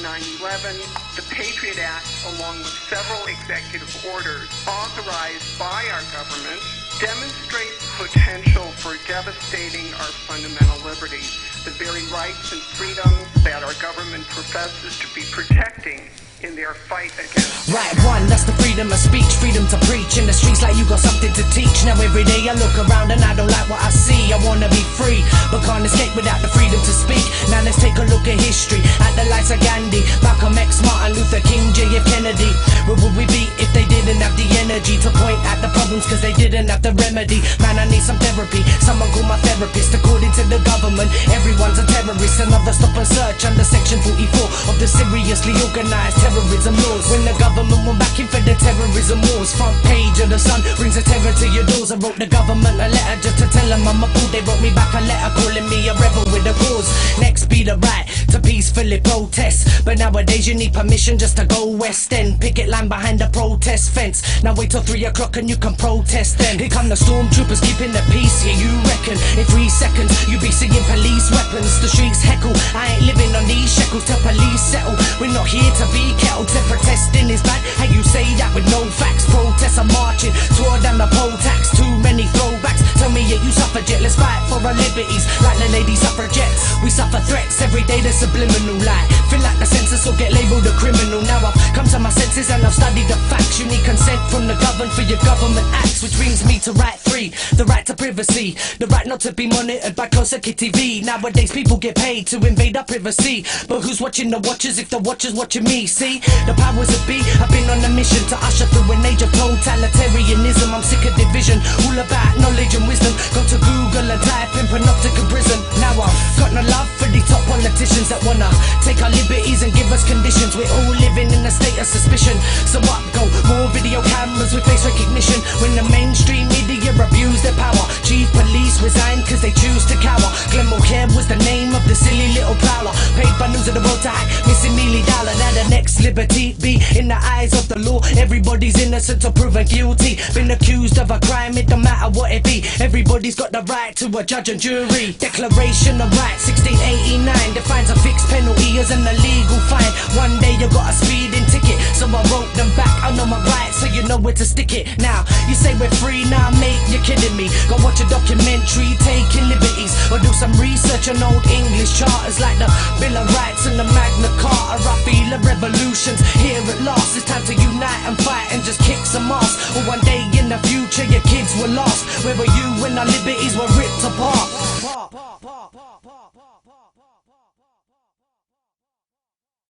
9/11, the Patriot Act, along with several executive orders authorized by our government, demonstrate potential for devastating our fundamental liberties, the very rights and freedoms that our government professes to be protecting in their fight against. Right one, that's the freedom of speech, freedom to preach in the streets like you got something to teach. Now every day I look around and I don't like what I see. I wanna be free, but can't escape without the freedom to speak. Now let's take a look at history, at the likes of Gandhi, Malcolm X, Martin Luther King, J.F. Kennedy. Where would we be if they didn't have the energy to point at the problems cause they didn't have the remedy? Man, I need some therapy, someone call my therapist. According to the government, everyone's a terrorist. Another stop and search under section 44 of the seriously organized terrorism laws. When the government went back in for the terrorism wars, front page of the Sun brings a terror to your doors. I wrote the government a letter just to tell them I'm a fool. They wrote me back a letter calling me a rebel with a cause. Next be the right to peacefully protest, but nowadays you need permission just to go west end. Picket line behind the protest fence. Now wait till 3 o'clock and you can protest then. Here come the stormtroopers keeping the peace, yeah you reckon in 3 seconds you be seeing police weapons. The streets heckle, I ain't living on these shekels till police settle. We're not here to be kettled. Protesting is bad, how you say that with no facts? Protests are marching, tore down the poll tax. Too many throwbacks, tell me yeah you suffragette. Let's fight for our liberties like the lady suffragettes. We suffer threats every day, the subliminal lie. Feel like the census will get labelled a criminal. Now I've come to my senses and I've studied the facts. You need consent from the governed for your government acts, which brings me to right 3, the right to privacy, the right not to be monitored by closed circuit TV. Nowadays people get paid to invade our privacy, but who's watching the watchers if the watchers watching me? See, the powers that be, I've been on a mission to usher through an age of totalitarianism. I'm sick of division, all about knowledge and wisdom. Go to Google and type in panopticon prison. Now I've got no love for the top politicians that wanna take our liberties and give us conditions. We're all living in a state of suspicion. So up go more video cameras with face recognition. When the mainstream media abuse their power, chief police resign cause they choose to cower. Glenmore Care was the name of the silly little prowler, paid by news of the world to hack missing mealy dollar. Now the next liberty be in the eyes of the law. Everybody's innocent or proven guilty. Been accused of a crime, it don't matter what it be. Everybody's got the right to a judge and jury. Declaration of Rights 1689 defines a fixed penalty as an illegal fine. One day you got a speeding ticket, so I wrote them back. I know my rights, so you know where to stick it. Now you say we're free, now mate, you're kidding me. Go watch a documentary, taking liberties, or do some research on old English charters like the Bill of Rights and the Magna Carta. I feel a revolution's here at last. It's time to unite and fight and just kick some ass. Or one day in the future your kids were lost. Where were you when our liberties were ripped apart?